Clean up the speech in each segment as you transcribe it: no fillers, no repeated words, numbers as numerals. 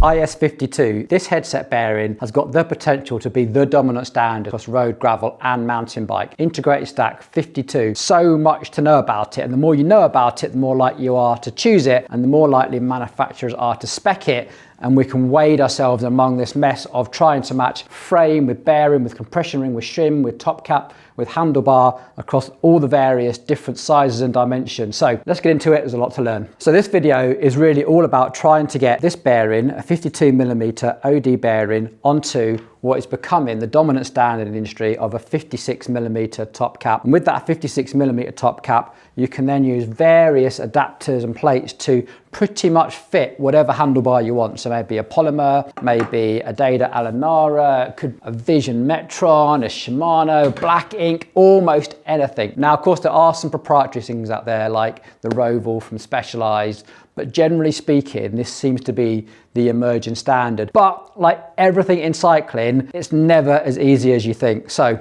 IS52, this headset bearing has got the potential to be the dominant standard across road, gravel and mountain bike. Integrated stack 52, so much to know about it, and the more you know about it, the more likely you are to choose it, and the more likely manufacturers are to spec it, and we can wade ourselves among this mess of trying to match frame with bearing, with compression ring, with shim, with top cap, with handlebar across all the various different sizes and dimensions. So let's get into it, there's a lot to learn. So this video is really all about trying to get this bearing, a 52mm OD bearing, onto what is becoming the dominant standard in the industry of a 56mm top cap. And with that 56mm top cap, you can then use various adapters and plates to pretty much fit whatever handlebar you want. So maybe a polymer, maybe a Deda Alanara, could a Vision Metron, a Shimano, black ink, almost anything. Now, of course, there are some proprietary things out there like the Roval from Specialized, but generally speaking, this seems to be the emerging standard. But like everything in cycling, it's never as easy as you think. So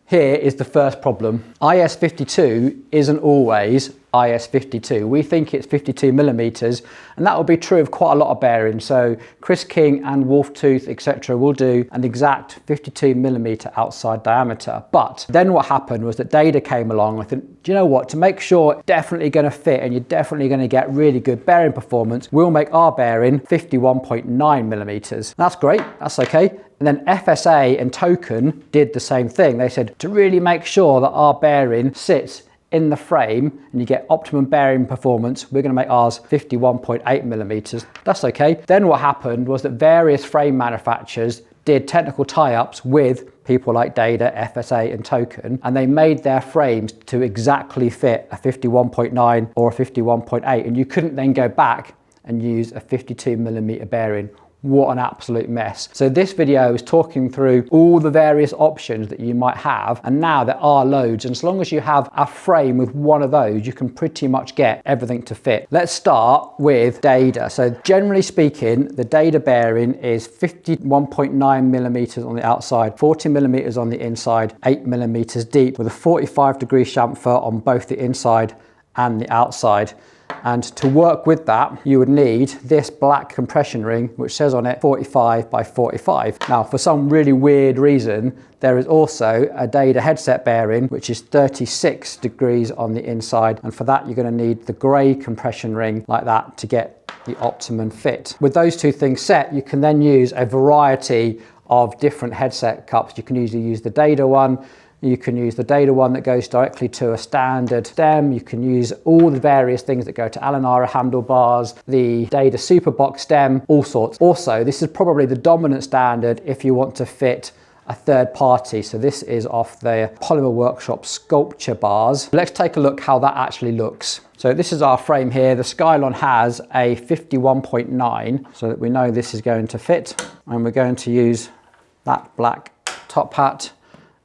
here is the first problem. IS52 isn't always IS52. We think it's 52mm, and that will be true of quite a lot of bearings. So Chris King and Wolftooth, etc. will do an exact 52mm outside diameter. But then what happened was that Deda came along. I think, do you know what? To make sure it's definitely going to fit and you're definitely going to get really good bearing performance, we'll make our bearing 51.9mm. That's great. That's okay. And then FSA and Token did the same thing. They said to really make sure that our bearing sits in the frame and you get optimum bearing performance, we're going to make ours 51.8mm. That's okay. Then what happened was that various frame manufacturers did technical tie-ups with people like Deda, FSA and Token, and they made their frames to exactly fit a 51.9 or a 51.8, and you couldn't then go back and use a 52mm bearing. What an absolute mess. So this video is talking through all the various options that you might have, and now there are loads, and as long as you have a frame with one of those, you can pretty much get everything to fit. Let's start with Deda. So generally speaking, the Deda bearing is 51.9mm on the outside, 40mm on the inside, 8mm deep, with a 45-degree chamfer on both the inside and the outside. And to work with that, you would need this black compression ring, which says on it 45 by 45. Now, for some really weird reason, there is also a Deda headset bearing, which is 36 degrees on the inside. And for that, you're going to need the grey compression ring like that to get the optimum fit. With those two things set, you can then use a variety of different headset cups. You can usually use the Deda one. You can use the Deda one that goes directly to a standard stem. You can use all the various things that go to Alanara handlebars, the Deda Superbox stem, all sorts. Also, this is probably the dominant standard if you want to fit a third party. So this is off the Polymer Workshop sculpture bars. Let's take a look how that actually looks. So this is our frame here. The Scylon has a 51.9, so that we know this is going to fit. And we're going to use that black top hat.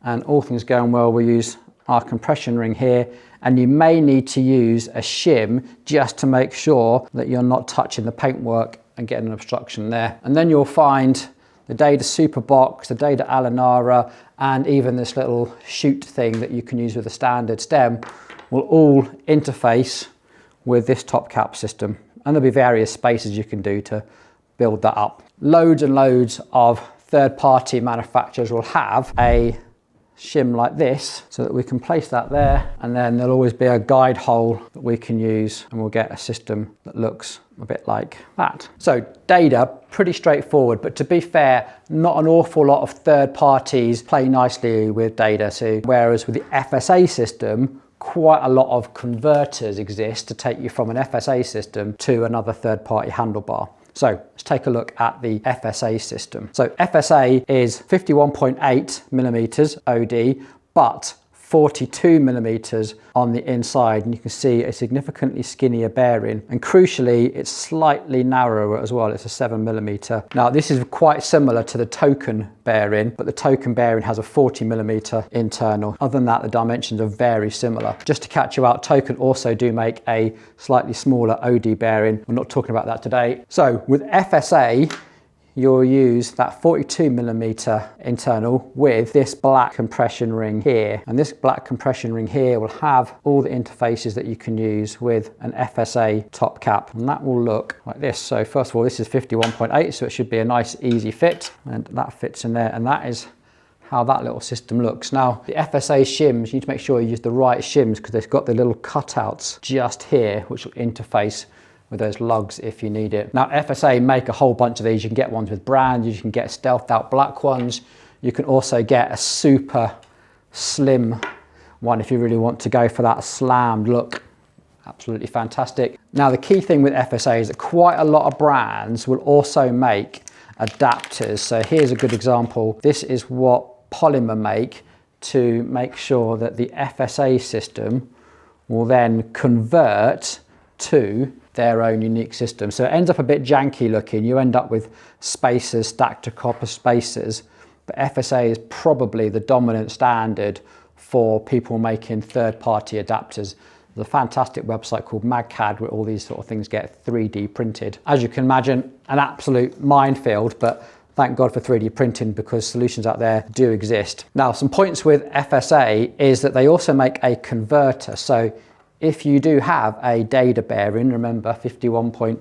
And all things going well, we'll use our compression ring here, and you may need to use a shim just to make sure that you're not touching the paintwork and getting an obstruction there. And then you'll find the Deda Superbox, the Deda Alanara, and even this little chute thing that you can use with a standard stem will all interface with this top cap system. And there'll be various spaces you can do to build that up. Loads and loads of third-party manufacturers will have a shim like this, so that we can place that there, and then there'll always be a guide hole that we can use, and we'll get a system that looks a bit like that. So Deda, pretty straightforward, but to be fair, not an awful lot of third parties play nicely with Deda. So whereas with the FSA system, quite a lot of converters exist to take you from an FSA system to another third-party handlebar. So let's take a look at the FSA system. So FSA is 51.8mm OD, but 42mm on the inside, and you can see a significantly skinnier bearing, and crucially it's slightly narrower as well. It's a 7mm. Now this is quite similar to the Token bearing, but the Token bearing has a 40mm internal. Other than that, the dimensions are very similar. Just to catch you out, Token also do make a slightly smaller OD bearing. We're not talking about that today. So with FSA, you'll use that 42mm internal with this black compression ring here. And this black compression ring here will have all the interfaces that you can use with an FSA top cap. And that will look like this. So first of all, this is 51.8, so it should be a nice easy fit. And that fits in there. And that is how that little system looks. Now, the FSA shims, you need to make sure you use the right shims because they've got the little cutouts just here, which will interface with those lugs if you need it. Now, FSA make a whole bunch of these. You can get ones with brands, you can get stealthed out black ones. You can also get a super slim one if you really want to go for that slammed look. Absolutely fantastic. Now, the key thing with FSA is that quite a lot of brands will also make adapters. So here's a good example. This is what Polymer make to make sure that the FSA system will then convert to their own unique system. So it ends up a bit janky looking. You end up with spacers stacked to copper spacers, but FSA is probably the dominant standard for people making third-party adapters. There's a fantastic website called MagCAD where all these sort of things get 3D printed. As you can imagine, an absolute minefield, but thank God for 3D printing because solutions out there do exist. Now, some points with FSA is that they also make a converter. So if you do have a DEDA bearing, remember 51.9,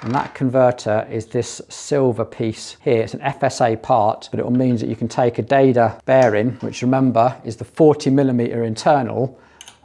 and that converter is this silver piece here. It's an FSA part, but it means that you can take a DEDA bearing, which remember is the 40mm internal,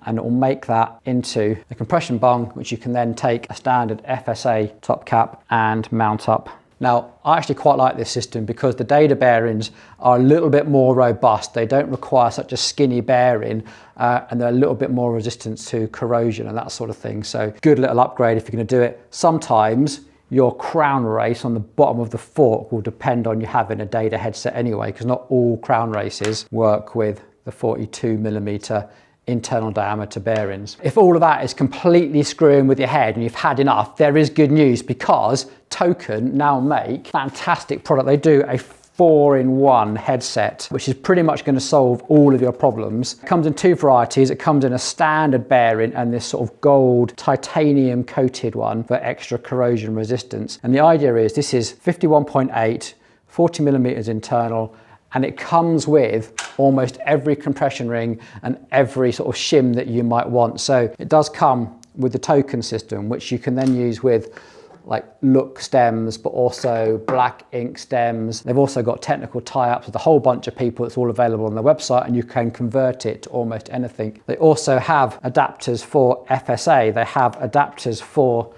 and it will make that into a compression bung, which you can then take a standard FSA top cap and mount up. Now, I actually quite like this system because the DEDA bearings are a little bit more robust. They don't require such a skinny bearing and they're a little bit more resistant to corrosion and that sort of thing. So good little upgrade if you're going to do it. Sometimes your crown race on the bottom of the fork will depend on you having a DEDA headset anyway, because not all crown races work with the 42mm internal diameter bearings. If all of that is completely screwing with your head and you've had enough, there is good news because Token now make fantastic product. They do a 4-in-1 headset, which is pretty much going to solve all of your problems. It comes in two varieties. It comes in a standard bearing and this sort of gold titanium coated one for extra corrosion resistance. And the idea is this is 51.8, 40mm internal, and it comes with almost every compression ring and every sort of shim that you might want. So it does come with the Token system, which you can then use with like look stems, but also black ink stems. They've also got technical tie-ups with a whole bunch of people. It's all available on their website and you can convert it to almost anything. They also have adapters for FSA. They have adapters for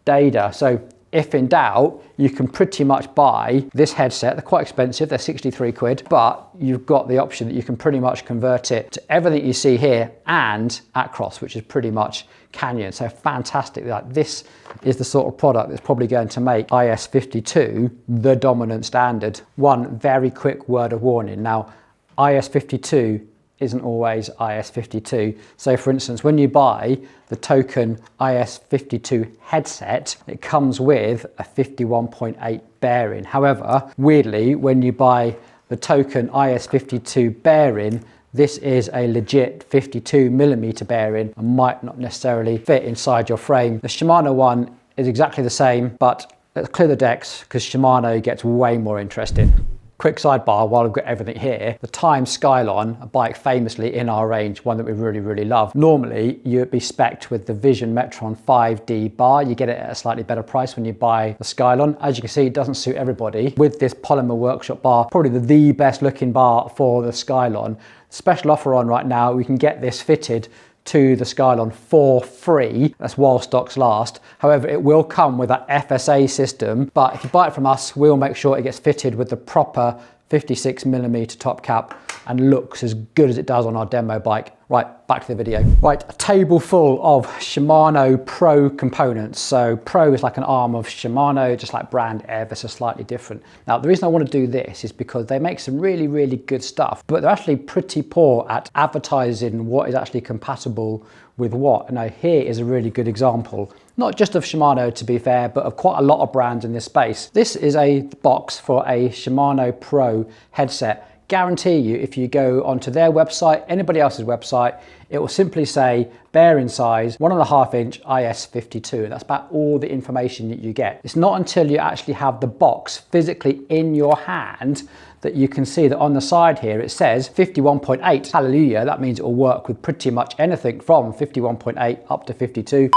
DEDA. So if in doubt, you can pretty much buy this headset. They're quite expensive, they're 63 quid, but you've got the option that you can pretty much convert it to everything you see here and Acros, which is pretty much Canyon. So fantastic. Like, this is the sort of product that's probably going to make IS52 the dominant standard. One very quick word of warning. Now, IS52 isn't always IS52. So for instance, when you buy the Token IS52 headset, it comes with a 51.8 bearing. However, weirdly, when you buy the Token IS52 bearing, this is a legit 52mm bearing and might not necessarily fit inside your frame. The Shimano one is exactly the same, but let's clear the decks because Shimano gets way more interesting. Quick sidebar while we've got everything here. The Time Scylon, a bike famously in our range, one that we really, really love. Normally, you'd be spec'd with the Vision Metron 5D bar. You get it at a slightly better price when you buy the Scylon. As you can see, it doesn't suit everybody. With this Polymer Workshop bar, probably the best looking bar for the Scylon. Special offer on right now, we can get this fitted to the Scylon for free. That's while stocks last. However, it will come with that FSA system, but if you buy it from us, we'll make sure it gets fitted with the proper 56mm top cap and looks as good as it does on our demo bike. Right, back to the video. Right, a table full of Shimano Pro components. So Pro is like an arm of Shimano, just like brand ever so slightly different. Now, the reason I want to do this is because they make some really, really good stuff, but they're actually pretty poor at advertising what is actually compatible with what. Now, here is a really good example, not just of Shimano to be fair, but of quite a lot of brands in this space. This is a box for a Shimano Pro headset. guarantee you, if you go onto their website, anybody else's website, it will simply say bearing size 1.5 inch IS52, and that's about all the information that you get. It's not until you actually have the box physically in your hand that you can see that on the side here it says 51.8. Hallelujah, that means it will work with pretty much anything from 51.8 up to 52.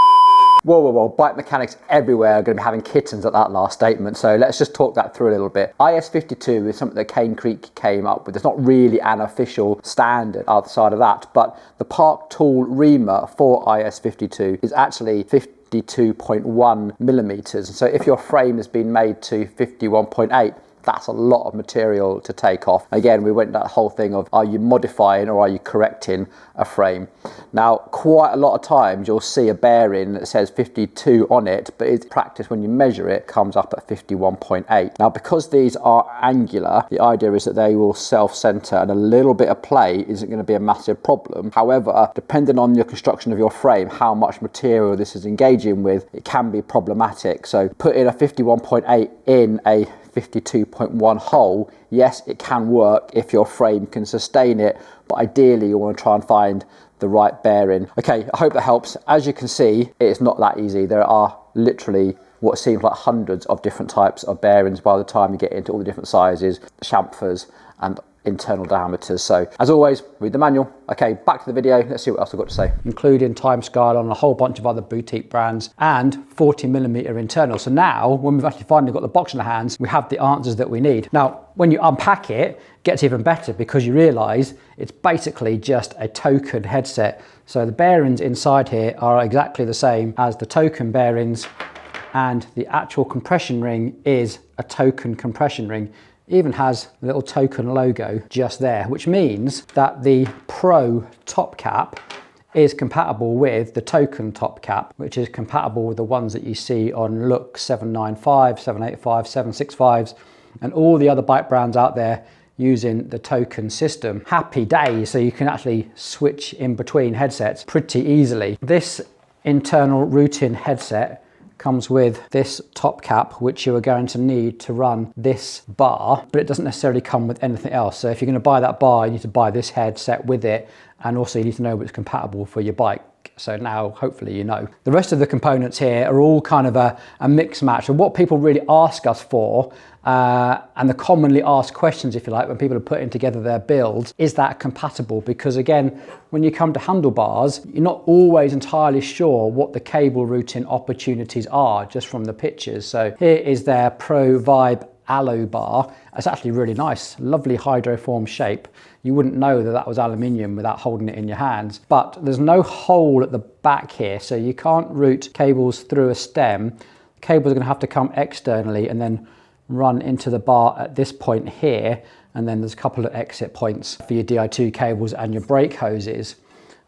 Whoa, whoa, whoa, bike mechanics everywhere are going to be having kittens at that last statement, so let's just talk that through a little bit. IS52 is something that Cane Creek came up with. It's not really an official standard outside of that, but the Park Tool reamer for IS52 is actually 52.1 millimeters. So if your frame has been made to 51.8, that's a lot of material to take off. Again, we went that whole thing of, are you modifying or are you correcting a frame? Now, quite a lot of times you'll see a bearing that says 52 on it, but in practice when you measure it, comes up at 51.8. Now, because these are angular, the idea is that they will self-center and a little bit of play isn't going to be a massive problem. However, depending on your construction of your frame, how much material this is engaging with, it can be problematic. So putting a 51.8 in a 52.1 hole, yes, it can work if your frame can sustain it, but ideally you want to try and find the right bearing. Okay, I hope that helps. As you can see, it's not that easy. There are literally what seems like hundreds of different types of bearings by the time you get into all the different sizes, chamfers and internal diameters. So as always, read the manual. Okay, back to the video. Let's see what else I've got to say. Including Time Scylon and a whole bunch of other boutique brands and 40mm internal. So now when we've actually finally got the box in the hands, we have the answers that we need. Now, when you unpack it, it gets even better because you realize it's basically just a token headset. So the bearings inside here are exactly the same as the token bearings, and the actual compression ring is a token compression ring. Even has a little token logo just there, which means that the Pro top cap is compatible with the token top cap, which is compatible with the ones that you see on Look 795, 785, 765s, and all the other bike brands out there using the token system. Happy days, so you can actually switch in between headsets pretty easily. This internal routing headset comes with this top cap, which you are going to need to run this bar, but it doesn't necessarily come with anything else. So if you're going to buy that bar, you need to buy this headset with it, and also you need to know it's compatible for your bike. So now hopefully you know. The rest of the components here are all kind of a mix match of what people really ask us for, and the commonly asked questions, if you like, when people are putting together their builds. Is that compatible? Because again, when you come to handlebars, you're not always entirely sure what the cable routing opportunities are just from the pictures. So here is their Pro Vibe Aero bar. It's actually really nice, lovely hydroform shape. You wouldn't know that that was aluminium without holding it in your hands. But there's no hole at the back here, so you can't route cables through a stem. Cables are going to have to come externally and then run into the bar at this point here, and then there's a couple of exit points for your Di2 cables and your brake hoses.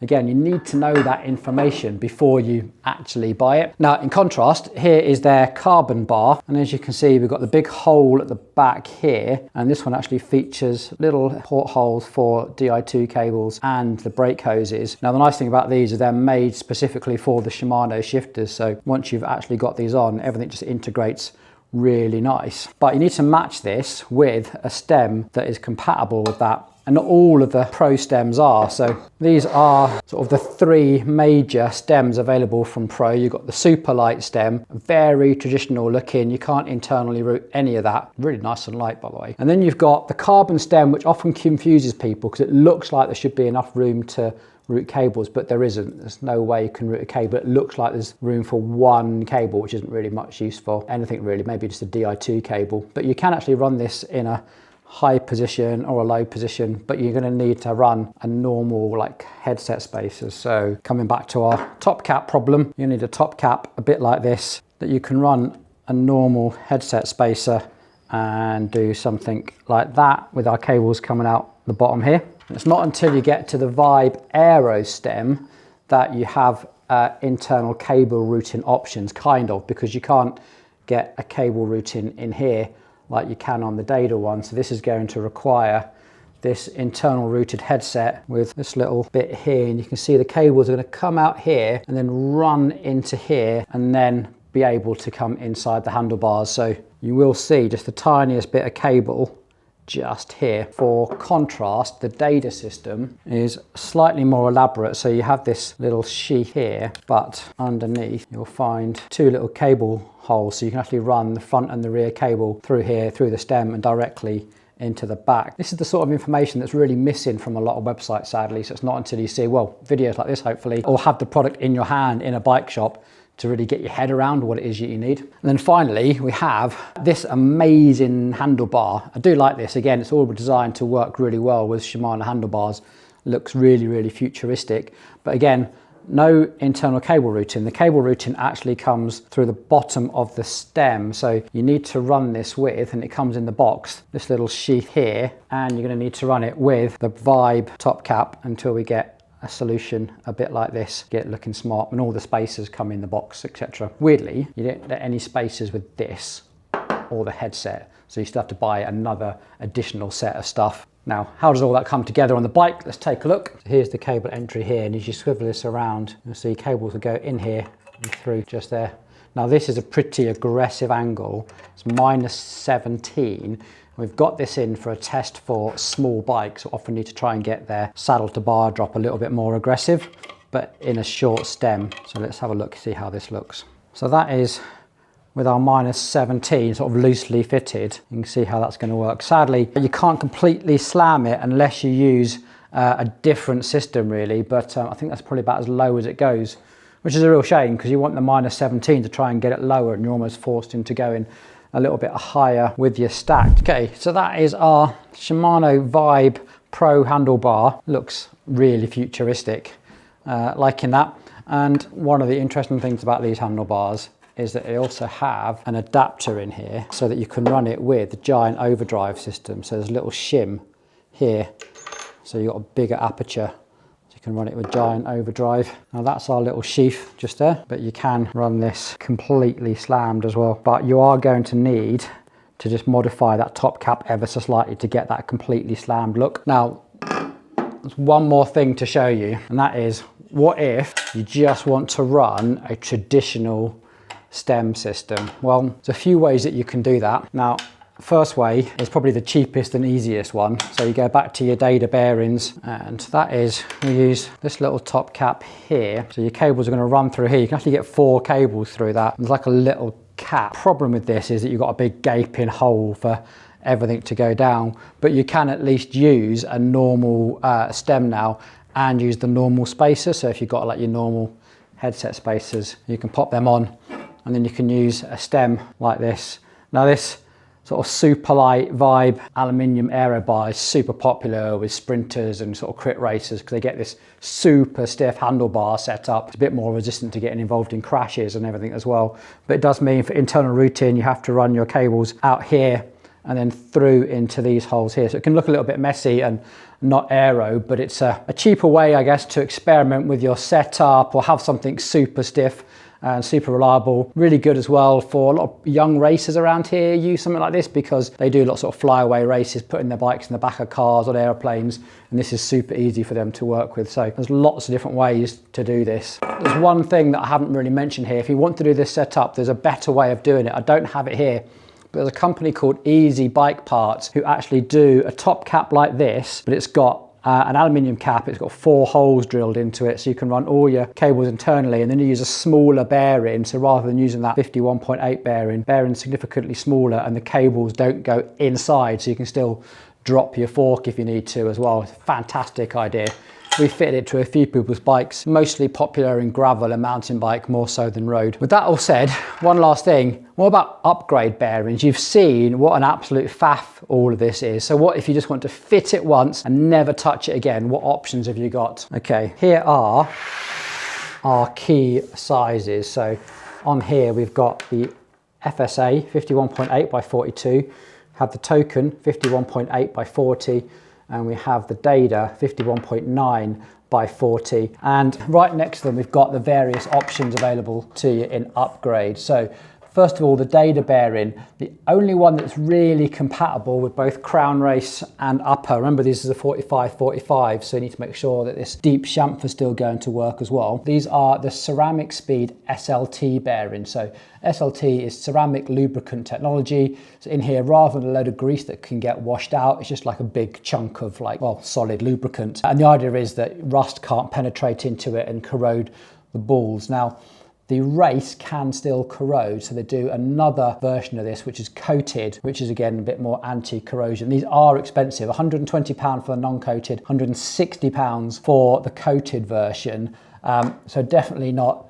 Again, you need to know that information before you actually buy it. Now, in contrast, here is their carbon bar. And as you can see, we've got the big hole at the back here. And this one actually features little portholes for Di2 cables and the brake hoses. Now, the nice thing about these is they're made specifically for the Shimano shifters. So once you've actually got these on, everything just integrates really nice. But you need to match this with a stem that is compatible with that. And not all of the Pro stems are. So these are sort of the three major stems available from Pro. You've got the super light stem, very traditional looking. You can't internally route any of that. Really nice and light, by the way. And then you've got the carbon stem, which often confuses people because it looks like there should be enough room to route cables, but there isn't. There's no way you can route a cable. It looks like there's room for one cable, which isn't really much use for anything really, maybe just a Di2 cable. But you can actually run this in a high position or a low position, but you're going to need to run a normal like headset spaces. So coming back to our top cap problem, you need a top cap a bit like this that you can run a normal headset spacer and do something like that with our cables coming out the bottom here. It's not until you get to the Vibe Aero stem that you have internal cable routing options, kind of, because you can't get a cable routing in here like you can on the DEDA one. So this is going to require this internal routed headset with this little bit here, and you can see the cables are going to come out here and then run into here and then be able to come inside the handlebars. So you will see just the tiniest bit of cable just here. For contrast, the DEDA system is slightly more elaborate. So you have this little sheath here, but underneath you'll find two little cable holes. So you can actually run the front and the rear cable through here, through the stem and directly into the back. This is the sort of information that's really missing from a lot of websites, sadly. So it's not until you see, well, videos like this, hopefully, or have the product in your hand in a bike shop to really get your head around what it is you need. And then finally, we have this amazing handlebar. I do like this. Again, it's all designed to work really well with Shimano handlebars. Looks really, really futuristic. But again, no internal cable routing. The cable routing actually comes through the bottom of the stem. So you need to run this with, and it comes in the box, this little sheath here, and you're going to need to run it with the Vibe top cap until we get a solution a bit like this, get it looking smart, and all the spacers come in the box, etc. Weirdly, you don't get any spacers with this or the headset, so you still have to buy another additional set of stuff. Now, how does all that come together on the bike? Let's take a look. So here's the cable entry here, and as you swivel this around, you'll see cables will go in here and through just there. Now, this is a pretty aggressive angle. It's -17. We've got this in for a test for small bikes who often need to try and get their saddle to bar drop a little bit more aggressive, but in a short stem. So let's have a look, see how this looks. So that is with our -17 sort of loosely fitted. You can see how that's going to work. Sadly, you can't completely slam it unless you use a different system really, but I think that's probably about as low as it goes, which is a real shame because you want the -17 to try and get it lower, and you're almost forced into going a little bit higher with your stack. Okay, so that is our Shimano Vibe Pro handlebar. Looks really futuristic, liking that. And one of the interesting things about these handlebars is that they also have an adapter in here so that you can run it with the giant overdrive system. So there's a little shim here, so you've got a bigger aperture. So you can run it with giant overdrive. Now that's our little sheath just there, but you can run this completely slammed as well. But you are going to need to just modify that top cap ever so slightly to get that completely slammed look. Now, there's one more thing to show you, and that is, what if you just want to run a traditional stem system? Well, there's a few ways that you can do that. Now, first way is probably the cheapest and easiest one. So you go back to your DEDA bearings, and that is, we use this little top cap here. So your cables are going to run through here. You can actually get 4 cables through that. There's like a little cap. Problem with this is that you've got a big gaping hole for everything to go down, but you can at least use a normal stem now and use the normal spacer. So if you've got like your normal headset spacers, you can pop them on, and then you can use a stem like this. Now this sort of super light Vibe aluminium aero bar is super popular with sprinters and sort of crit racers because they get this super stiff handlebar set up. It's a bit more resistant to getting involved in crashes and everything as well. But it does mean for internal routing, you have to run your cables out here and then through into these holes here. So it can look a little bit messy and not aero, but it's a cheaper way, I guess, to experiment with your setup or have something super stiff and super reliable. Really good as well for a lot of young racers around here. Use something like this because they do lots of flyaway races, putting their bikes in the back of cars or airplanes, and this is super easy for them to work with. So there's lots of different ways to do this. There's one thing that I haven't really mentioned here. If you want to do this setup, there's a better way of doing it. I don't have it here, but there's a company called Easy Bike Parts who actually do a top cap like this, but it's got an aluminium cap. It's got 4 holes drilled into it, so you can run all your cables internally, and then you use a smaller bearing. So rather than using that 51.8 bearing significantly smaller, and the cables don't go inside, so you can still drop your fork if you need to as well. It's a fantastic idea. We fitted it to a few people's bikes, mostly popular in gravel and mountain bike, more so than road. With that all said, one last thing. What about upgrade bearings? You've seen what an absolute faff all of this is. So what if you just want to fit it once and never touch it again? What options have you got? Okay, here are our key sizes. So on here, we've got the FSA 51.8 by 42, have the token 51.8 by 40, and we have the DEDA 51.9 by 40. And right next to them, we've got the various options available to you in upgrade. So First of all, the DEDA bearing, the only one that's really compatible with both crown race and upper. Remember, this is a 45-45, so you need to make sure that this deep chamfer is still going to work as well. These are the Ceramic Speed SLT bearing. So SLT is ceramic lubricant technology. So in here, rather than a load of grease that can get washed out, it's just like a big chunk of solid lubricant. And the idea is that rust can't penetrate into it and corrode the balls. Now, the race can still corrode, so they do another version of this which is coated, which is again a bit more anti-corrosion. These are expensive, £120 for the non-coated, £160 for the coated version. So definitely not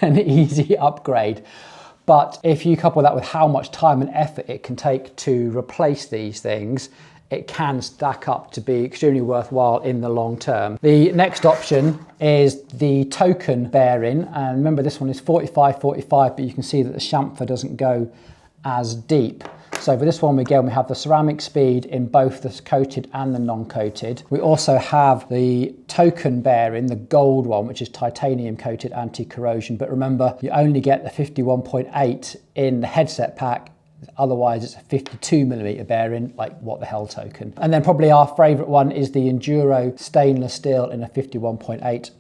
an easy upgrade. But if you couple that with how much time and effort it can take to replace these things, it can stack up to be extremely worthwhile in the long term. The next option is the token bearing, and remember this one is 45-45, but you can see that the chamfer doesn't go as deep. So for this one, again, we have the Ceramic Speed in both the coated and the non-coated. We also have the token bearing, the gold one, which is titanium coated anti-corrosion. But remember, you only get the 51.8 in the headset pack. Otherwise, it's a 52mm bearing, like what the hell token. And then probably our favorite one is the Enduro stainless steel in a 51.8.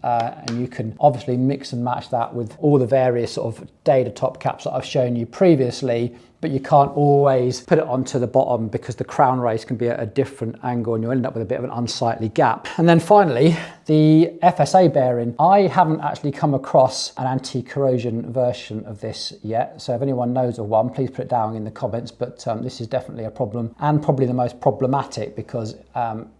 And you can obviously mix and match that with all the various sort of DEDA top caps that I've shown you previously, but you can't always put it onto the bottom because the crown race can be at a different angle and you'll end up with a bit of an unsightly gap. And then finally, the FSA bearing. I haven't actually come across an anti-corrosion version of this yet, so if anyone knows of one, please put it down in the comments, but this is definitely a problem and probably the most problematic because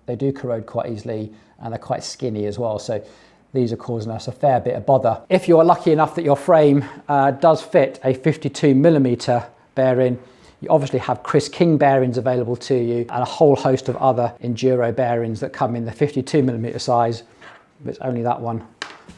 they do corrode quite easily and they're quite skinny as well. So these are causing us a fair bit of bother. If you're lucky enough that your frame does fit a 52mm bearing, you obviously have Chris King bearings available to you and a whole host of other Enduro bearings that come in the 52mm size, but it's only that one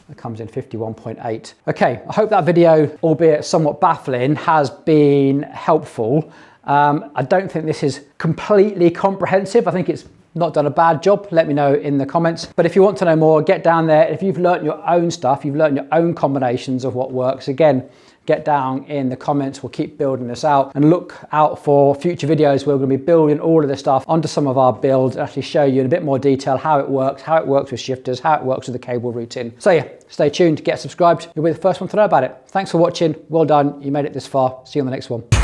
that comes in 51.8. Okay, I hope that video, albeit somewhat baffling, has been helpful. I don't think this is completely comprehensive. I think it's not done a bad job. Let me know in the comments. But if you want to know more, get down there. If you've learnt your own stuff, you've learnt your own combinations of what works, again, get down in the comments. We'll keep building this out and look out for future videos. We're going to be building all of this stuff onto some of our builds, actually show you in a bit more detail how it works with shifters, how it works with the cable routing. So yeah, stay tuned, get subscribed. You'll be the first one to know about it. Thanks for watching. Well done. You made it this far. See you on the next one.